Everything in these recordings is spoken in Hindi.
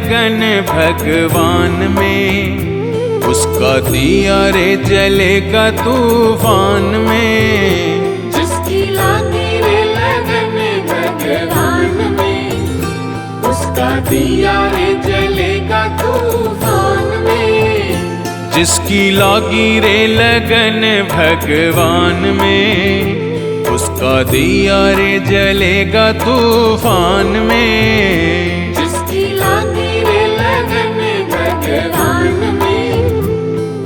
लगन भगवान में, उसका दिया रे जलेगा तूफान में। जिसकी लागी रे लगन भगवान में, उसका दिया रे जलेगा तूफान में। जिसकी लागी रे लगन भगवान में, उसका दिया रे जलेगा तूफान में। जिसकी लागी रे लगन भगवान में,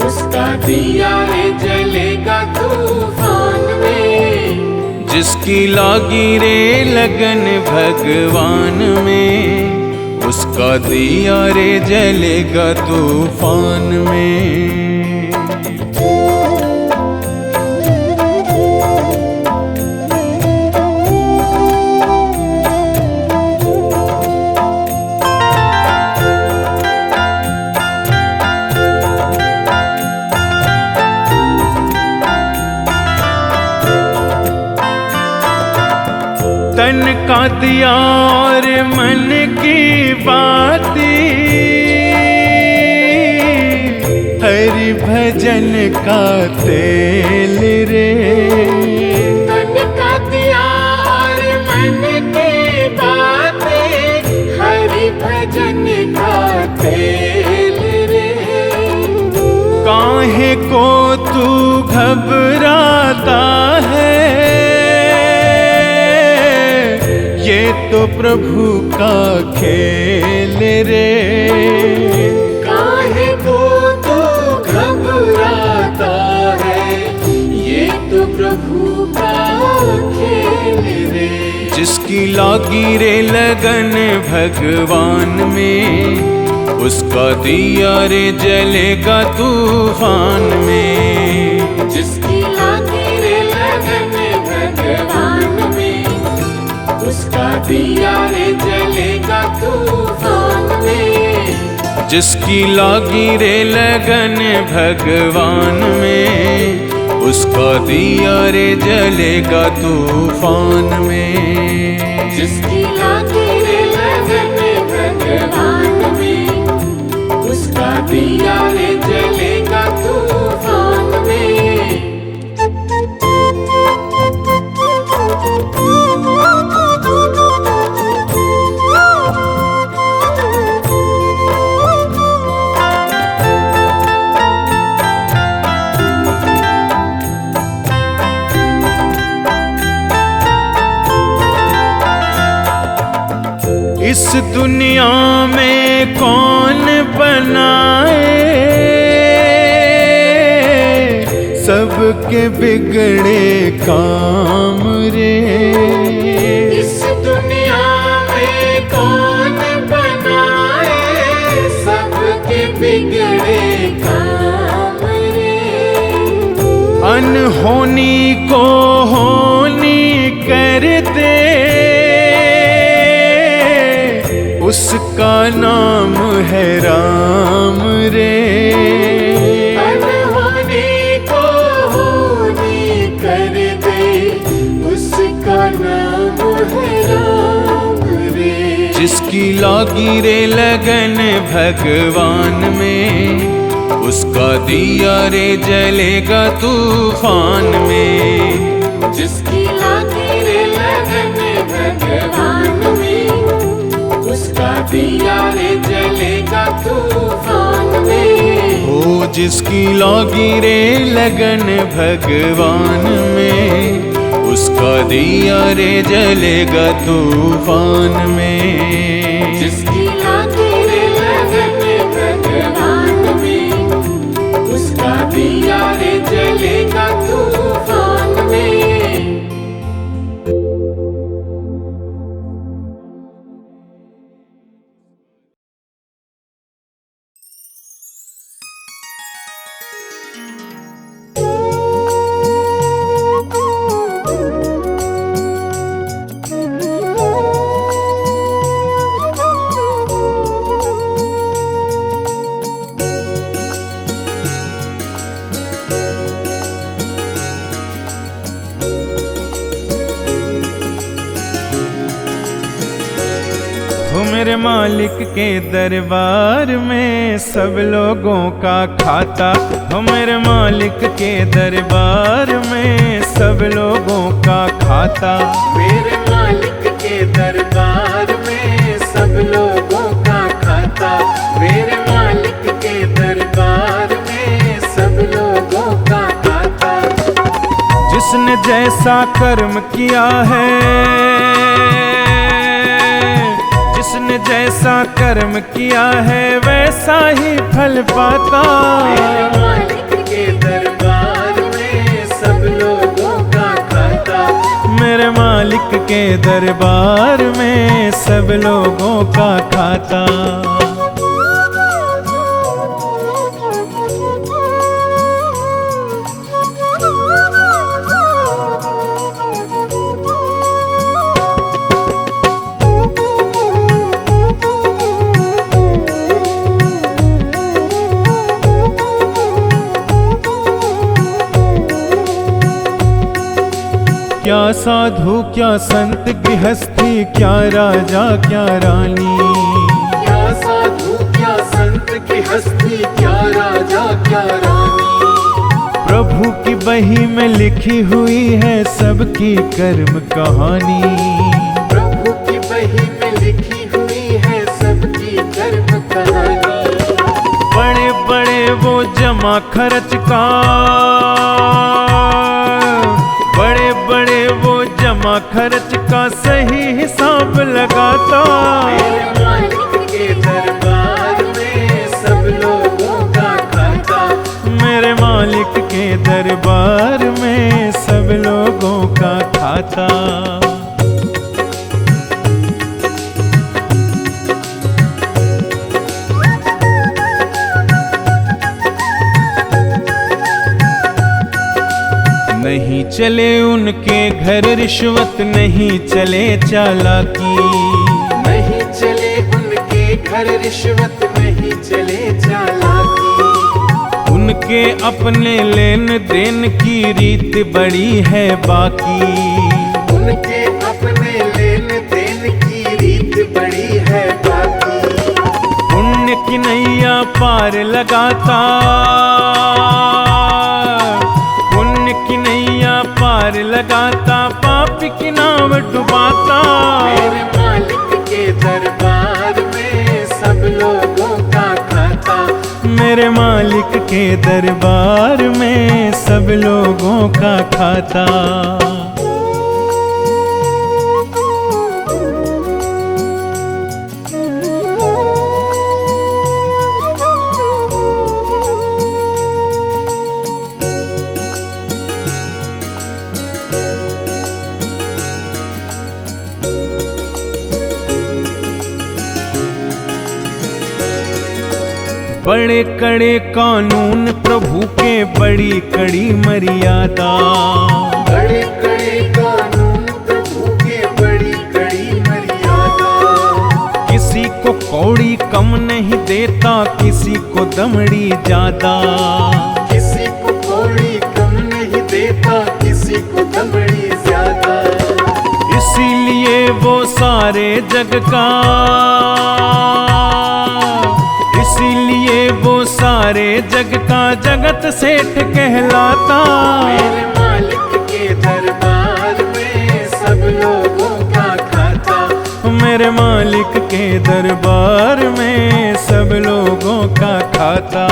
उसका दिया रे जलेगा तूफान में। जिसकी लागी रे लगन भगवान में, उसका दिया रे जलेगा तूफान में। तन का दिया और मन की बातें, हरि भजन का तेल रे। तन का दिया और मन की बातें, हरि भजन का तेल रे। काहे को तू घबराता है, ये तो प्रभु का खेल रे। काहे को तू घबराता है, ये तो प्रभु का खेल रे। जिसकी लागी रे लगन भगवान में, उसका दिया रे जलेगा तूफान में। जिसकी लागी रे लगन भगवान में, उसका दिया रे जलेगा तूफान में। जिसकी लागी रे लगन भगवान में, उसका दिया रे जलेगा तूफान में। जिसकी लागी रे लगन भगवान में, उसका दिया रे जलेगा तूफान में। इस दुनिया में कौन बनाए, सबके बिगड़े काम रे। इस दुनिया में कौन बनाए, सबके बिगड़े काम रे। अनहोनी को होनी कर दे, उसका नाम है राम रे। अनहोनी को होनी कर दे, उसका नाम है राम रे। जिसकी लागी रे लगन भगवान में, उसका दिया रे जलेगा तूफान में। जिसकी लागी रे लगन भगवान में, उसका दिया रे जलेगा तूफान में। ओ जिसकी लागी रे लगन भगवान में, उसका दिया रे जलेगा तूफान में। जिसकी लागी रे लगन भगवान में, उसका दिया रे जलेगा तूफान में। मेरे मालिक के दरबार में सब लोगों का खाता। हो मेरे मालिक के दरबार में सब लोगों का खाता। मेरे मालिक के दरबार में सब लोगों का खाता। मेरे मालिक के दरबार में सब लोगों का खाता। जिसने जैसा कर्म किया है, जिसने जैसा कर्म किया है वैसा ही फल पाता। मेरे मालिक के दरबार में सब लोगों का खाता। मेरे मालिक के दरबार में सब लोगों का खाता। क्या साधु क्या संत गृहस्थी, क्या राजा क्या रानी। क्या साधु क्या संत गृहस्थी, क्या राजा क्या रानी। प्रभु की बही में लिखी हुई है सबकी कर्म कहानी। प्रभु की बही में लिखी हुई है सबकी कर्म कहानी। बड़े बड़े वो जमा खर्च का, बड़े बड़े वो जमा खर्च का सही हिसाब लगाता। मेरे मालिक के दरबार में सब लोगों का खाता। मेरे मालिक के दरबार में सब लोगों का खाता। नहीं चले उनके घर रिश्वत, नहीं चले चालाकी। नहीं चले उनके घर रिश्वत, नहीं चले चालाकी। उनके अपने लेन देन की रीत बड़ी है बाकी। उनके अपने लेन देन की रीत बड़ी है बाकी। पुण्य की नैया पार लगाता, पुण्य की नैया पार लगाता, पाप की नाव डुबाता। मेरे मालिक के दरबार में सब लोगों का खाता। मेरे मालिक के दरबार में सब लोगों का खाता। बड़े कड़े कानून प्रभु के, बड़ी कड़ी मर्यादा। बड़े कड़े कानून प्रभु के, बड़ी कड़ी मर्यादा। किसी को कौड़ी कम नहीं देता, किसी को दमड़ी ज्यादा। किसी को कौड़ी कम नहीं देता, किसी को दमड़ी ज्यादा। इसीलिए वो सारे जग का, इसीलिए वो सारे जग का जगत सेठ कहलाता। मेरे मालिक के दरबार में सब लोगों का खाता। मेरे मालिक के दरबार में सब लोगों का खाता।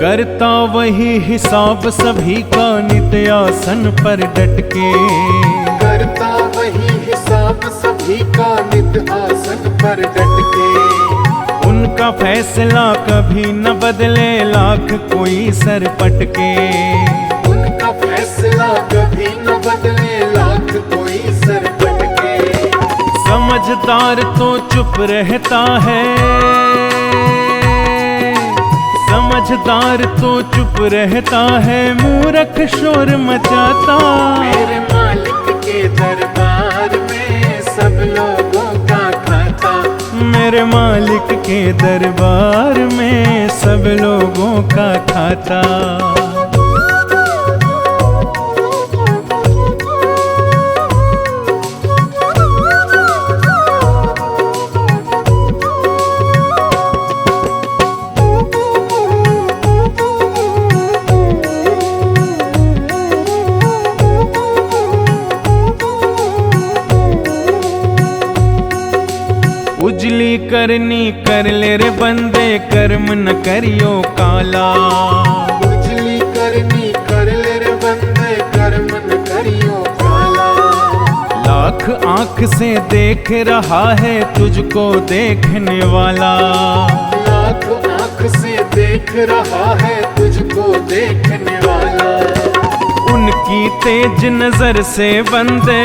करता वही हिसाब सभी का, नित्य आसन पर डट के। करता वही हिसाब सभी का, नित्य आसन पर डट के। उनका फैसला कभी न बदले, लाख कोई सर पटके। उनका फैसला कभी न बदले, लाख कोई सर पटके। समझदार तो चुप रहता है, समझदार तो चुप रहता है, मूर्ख शोर मचाता। मेरे मालिक के दरबार में सब लोगों का खाता। मेरे मेरे मालिक के दरबार में सब लोगों का खाता। उजली करनी कर ले रे बंदे, कर्म न करियो काला। उजली करनी कर ले रे बंदे, कर्म न करियो काला। लाख आंख से देख रहा है तुझको देखने वाला। लाख आंख से देख रहा है तुझको देखने वाला। उनकी तेज नजर से बंदे,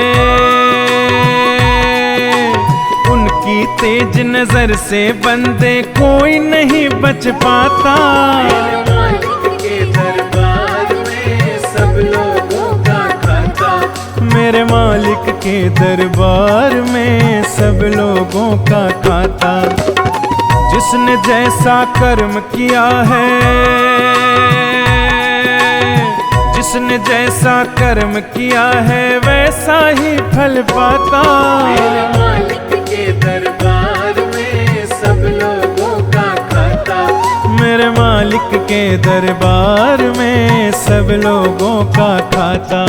उनकी तेज नजर से बंदे कोई नहीं बच पाता। मेरे मालिक के दरबार में सब लोगों का खाता। मेरे मालिक के दरबार में सब लोगों का खाता। जिसने जैसा कर्म किया है, जिसने जैसा कर्म किया है वैसा ही फल पाता। मेरे मालिक के दरबार में सब लोगों का खाता। मेरे मालिक के दरबार में सब लोगों का खाता।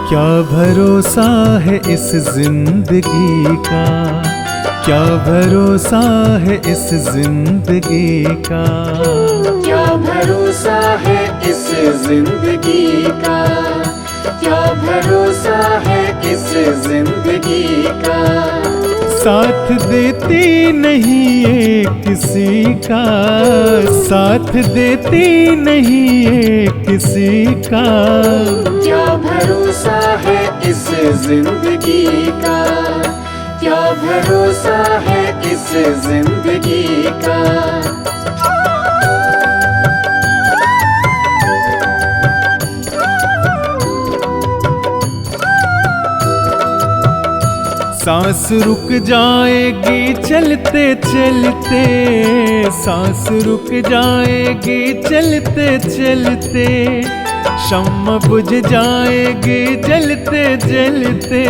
क्या भरोसा है इस जिंदगी का, क्या भरोसा है इस जिंदगी का। क्या भरोसा है इस जिंदगी का, क्या भरोसा है इस जिंदगी का। साथ देती नहीं ये किसी का, साथ देती नहीं ये किसी का। क्या भरोसा है इस जिंदगी का, क्या भरोसा है इस जिंदगी का। सांस रुक जाएगी चलते चलते, सांस रुक जाएगी चलते चलते। शम्म बुझ जाएगी जलते जलते,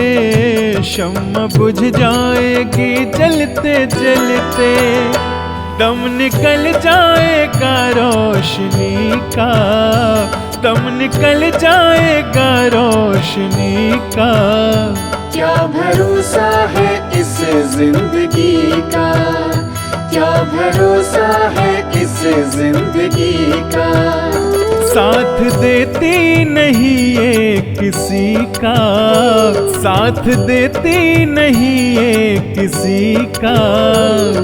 शम्म बुझ जाएगी जलते जलते। दम निकल जाएगा रोशनी का, दम निकल जाएगा रोशनी का। क्या भरोसा है इस जिंदगी का, क्या भरोसा है इस जिंदगी का। साथ देती नहीं ये किसी का, साथ देती नहीं ये किसी का।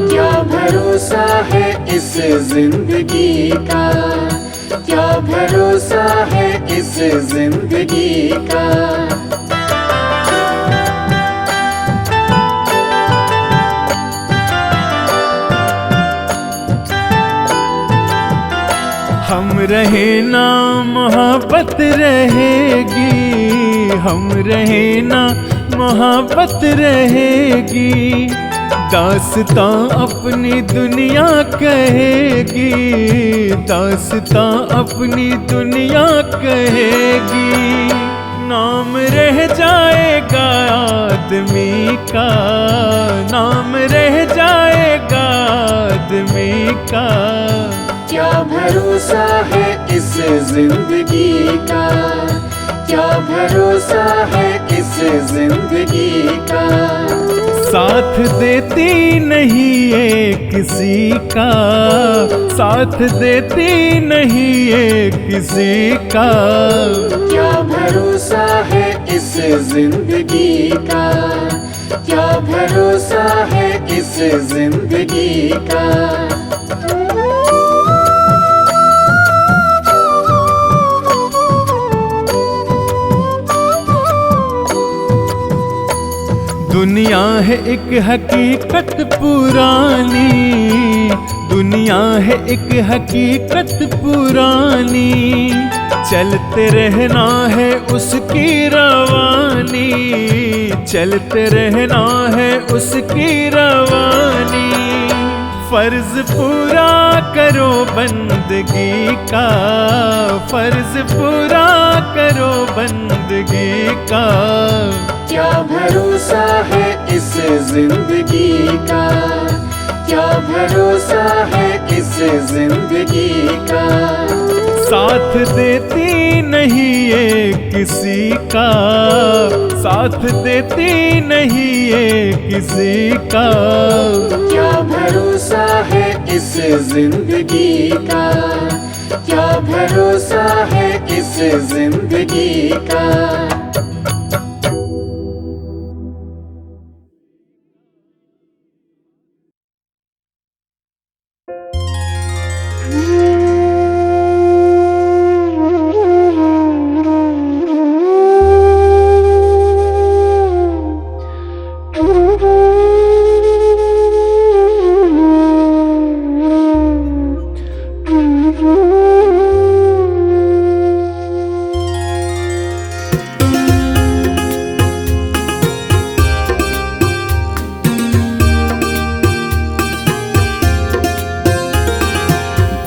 क्या भरोसा है इस जिंदगी का, क्या भरोसा है इस जिंदगी का। हम रहे ना मोहब्बत रहेगी, हम रहे ना मोहब्बत रहेगी। दास्तां अपनी दुनिया कहेगी, दास्तां अपनी दुनिया कहेगी। नाम रह जाएगा आदमी का, नाम रह जाएगा आदमी का। क्या भरोसा है इस जिंदगी का, क्या भरोसा है इस जिंदगी का। साथ देती नहीं ये किसी का, साथ देती नहीं ये किसी का। क्या भरोसा है इस जिंदगी का, क्या भरोसा है इस जिंदगी का। दुनिया है एक हकीकत पुरानी, दुनिया है एक हकीकत पुरानी, चलते रहना है उसकी रवानी, चलते रहना है उसकी रवानी। फर्ज पूरा करो बंदगी का, फर्ज पूरा करो बंदगी का। क्या भरोसा है इस जिंदगी का, क्या भरोसा है इस जिंदगी का। साथ देती नहीं ये किसी का, साथ देती नहीं ये किसी का। क्या भरोसा है इस जिंदगी का, क्या भरोसा है इस जिंदगी का।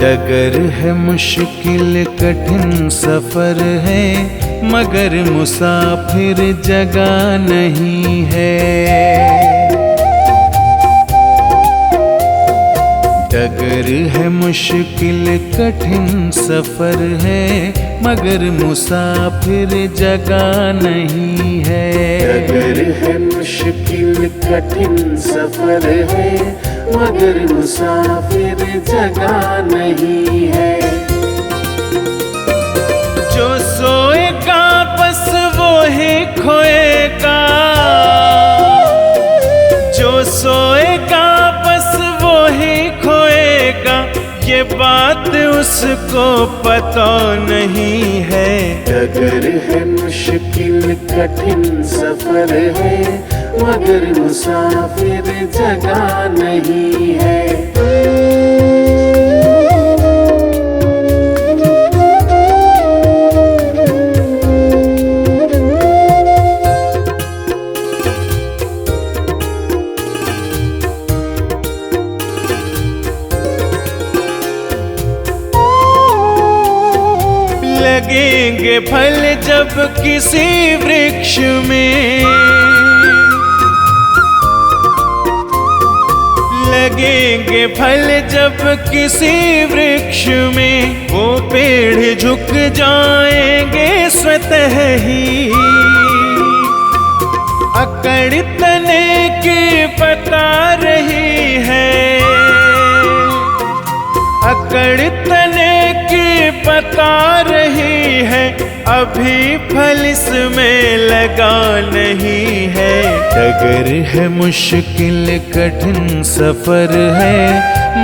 डगर है मुश्किल कठिन सफर है, मगर मुसाफिर जगह नहीं है। डगर है मुश्किल कठिन सफर है, मगर मुसाफिर जगह नहीं है। डगर है मुश्किल कठिन सफर है, मगर मुसाफिर जगह नहीं है। जो सोएगा बस वो ही खोएगा, जो सोएगा बस वो ही खोएगा, ये बात उसको पता नहीं है। डगर है मुश्किल कठिन सफर है, मगर मुसाफिर जगह नहीं है। लगेंगे फल जब किसी वृक्ष में, लगेंगे फल जब किसी वृक्ष में, वो पेड़ झुक जाएंगे स्वतः ही। अकड़ तने की बता रही है, अकड़ तने की बता रही है, अभी फल इसमें लगा नहीं है। डगर है मुश्किल कठिन सफर है,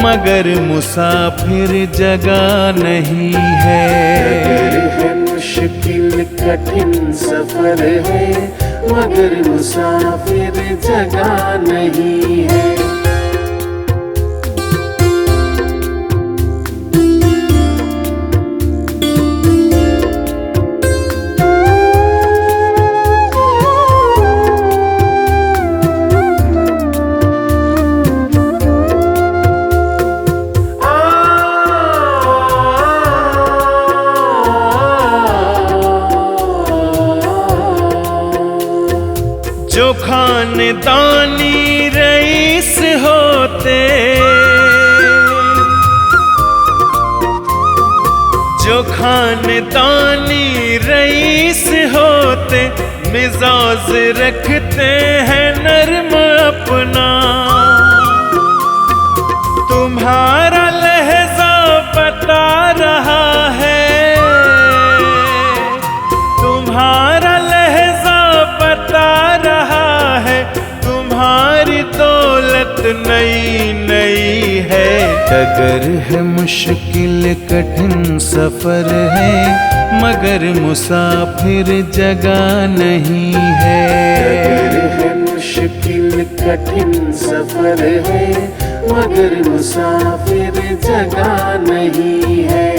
मगर मुसाफिर जगह नहीं है। डगर है मुश्किल कठिन सफर है, मगर मुसाफिर जगह नहीं है। जो खानदानी रईस होते, जो खानदानी रईस होते, मिजाज रखते हैं नर्म अपना। तुम्हारा लहजा बता रहा है, तुम्हारा लहजा बता रहा है, तुम्हारी दौलत नई नई है। डगर है मुश्किल कठिन सफर है, मगर मुसाफिर जगह नहीं है। डगर है मुश्किल कठिन सफर है, मगर मुसाफिर जगह नहीं है।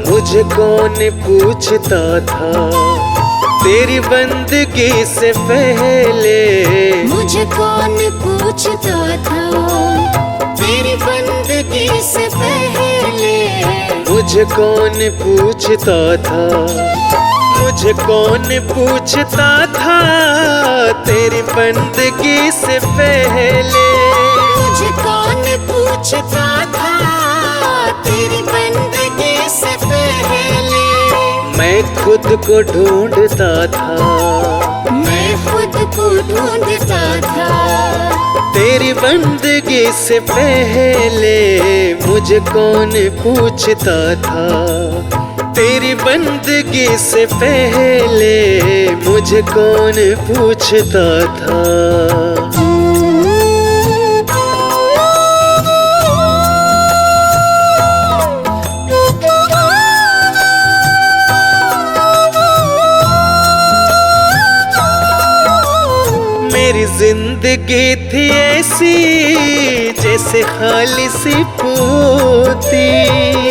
मुझे कौन पूछता था तेरी बंदगी से पहले, मुझे कौन पूछता था तेरी बंदगी से पहले, मुझे कौन पूछता था, मुझे कौन पूछता था तेरी बंदगी से पहले, मुझे कौन पूछता था तेरी बंदगी से पहले। मैं खुद को ढूंढता था, मैं खुद को ढूंढता था तेरी बंदगी से पहले। मुझे कौन पूछता था तेरी बंदगी से पहले, मुझे कौन पूछता था। मेरी जिंदगी थी ऐसी जैसे खालिसी पोती,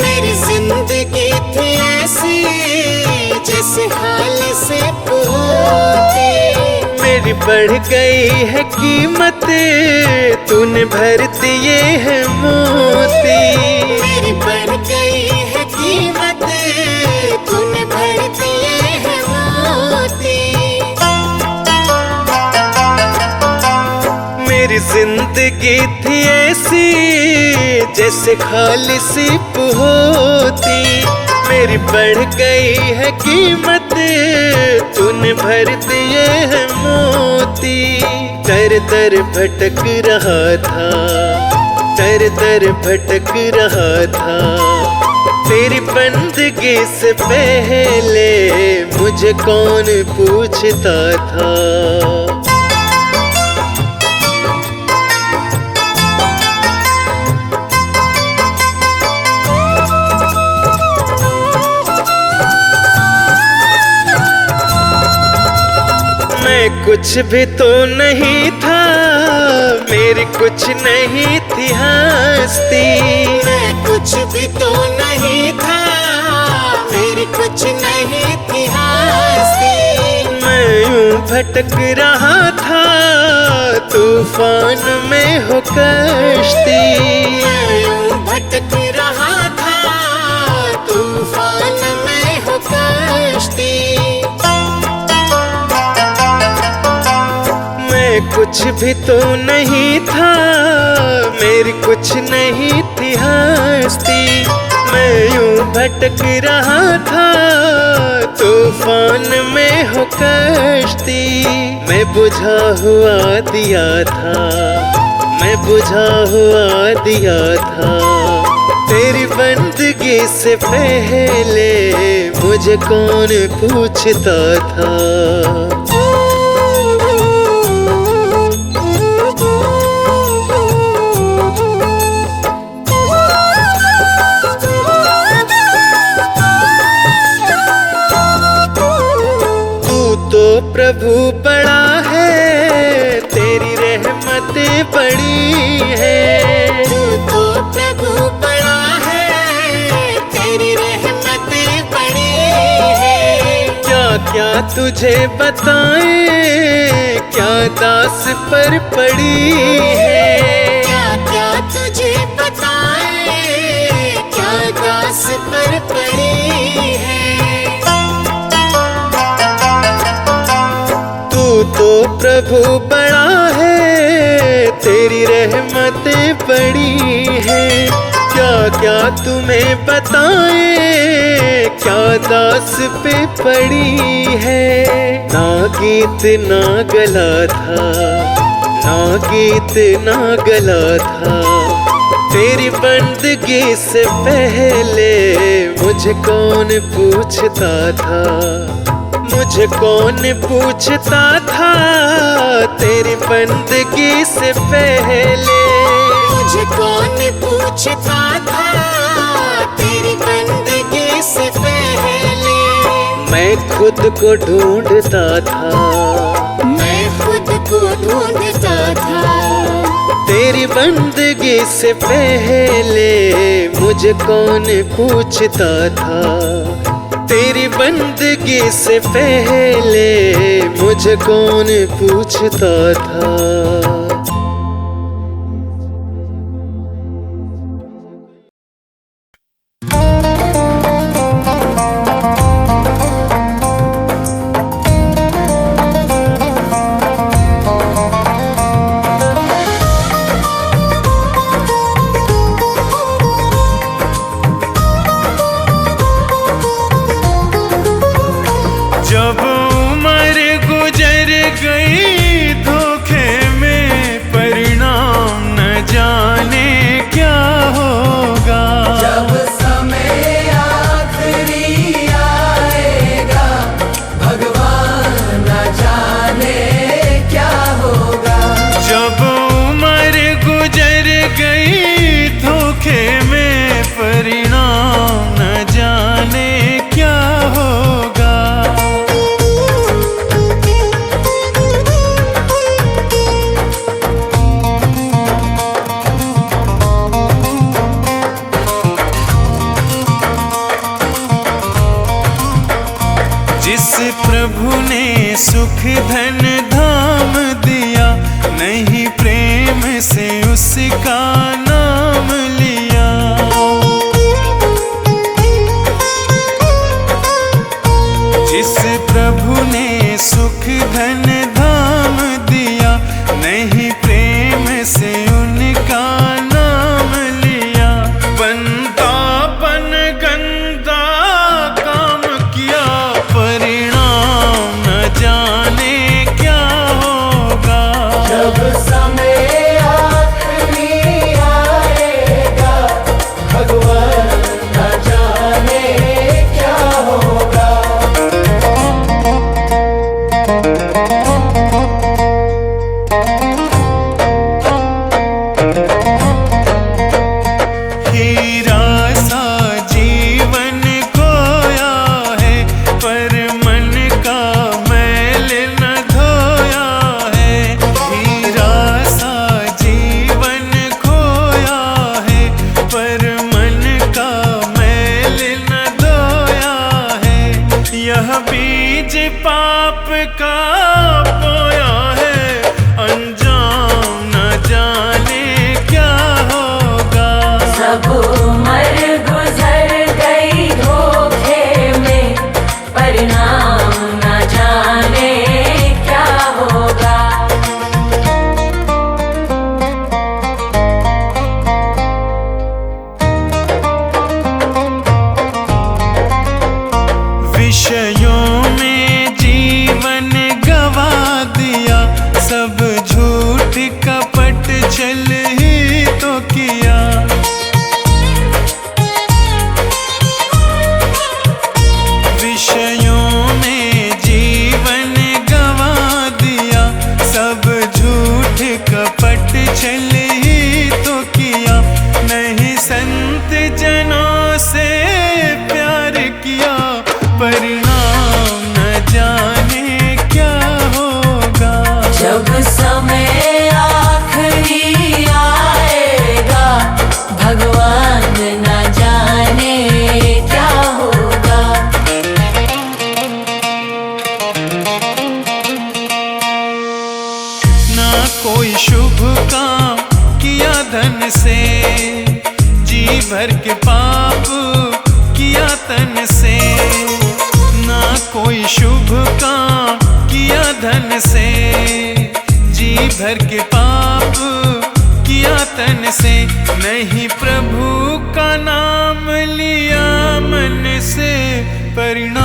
मेरी जिंदगी थी ऐसी जैसे खालिसी पोती। मेरी बढ़ गई है कीमत, तूने भर दिए है मोती। मेरी बढ़ गई है कीमत, तूने भर दिए है मोती। मेरी जिंदगी थी ऐसी जैसे खालिसी होती, मेरी बढ़ गई है कीमत, तूने भर दिए है मोती। दर दर भटक रहा था, दर दर भटक रहा था तेरी बंदगी से पहले। मुझे कौन पूछता था। मैं कुछ भी तो नहीं था, मेरी कुछ नहीं थी हस्ती। मैं कुछ भी तो नहीं था, मेरी कुछ नहीं थी हस्ती। मैं यूं भटक रहा था तूफान में हो कश्ती। मैं यूं भटक रहा था तूफान में हो कश्ती। मैं कुछ भी तो नहीं था, मेरी कुछ नहीं थी हस्ती। मैं यूं भटक रहा था तूफान में हो कश्ती। मैं बुझा हुआ दिया था, मैं बुझा हुआ दिया था तेरी बंदगी से पहले। मुझे कौन पूछता था। प्रभु बड़ा है, तेरी रहमत बड़ी है। तू तो प्रभु बड़ा है, तेरी रहमत बड़ी है। क्या क्या तुझे बताएं, क्या दास पर पड़ी है। क्या क्या तुझे बताएं, क्या दास पर पड़ी है। तो प्रभु बड़ा है, तेरी रहमत बड़ी है। क्या क्या तुम्हें बताए, क्या दास पे पड़ी है। ना गीत ना गला था, ना गीत ना गला था। तेरी बंदगी से पहले मुझे कौन पूछता था, मुझे कौन पूछता था। तेरी बंदगी से पहले मुझे कौन पूछता था, तेरी बंदगी से पहले। मैं खुद को ढूंढता था, मैं खुद को ढूंढता था। तेरी बंदगी से पहले मुझे कौन पूछता था। तेरी बंदगी से पहले मुझे कौन पूछता था। जब उम्र गुजर गई धोखे में, परिणाम न जाने क्या होगा। जब समय आखिरी आएगा, भगवान न जाने क्या होगा। जब उम्र गुजर गई धोखे में, परिणाम न जाने क्या होगा। जिस प्रभु ने सुख धन धाम दिया, नहीं प्रेम से उसका नाम लिया। जिस प्रभु ने सुख धन धाम दिया, नहीं प्रेम से उनका नाम लिया। बंदापन गंदा काम किया, परिणाम न जाने क्या होगा। जब समय आखिरी आएगा, भगवान न जाने क्या होगा। हीरा सा जीवन खोया है, पर मन का मैल न धोया है। हीरा सा जीवन खोया है, पर मन का मैल न धोया है। यह बीज पाप का बोया है, अंजाम न जाने क्या होगा। सब उम्र गुजर गई धोखे में, परिणाम न जाने क्या होगा। विषयों में जीवन गवा दिया, सब झूठ कपट छल ही तो किया। विषयों में जीवन गवा दिया, सब झूठ कपट छल ही तो किया। नहीं संत जनों से प्यार किया, परिणाम न जाने क्या होगा। जब समय आखिरी आएगा, भगवान न जाने क्या होगा। ना कोई शुभ काम किया धन से, जी भर के पाप किया तन से। ना कोई शुभ काम किया धन से, जी भर के पाप किया तन से, नहीं प्रभु का नाम लिया मन से, परिणाम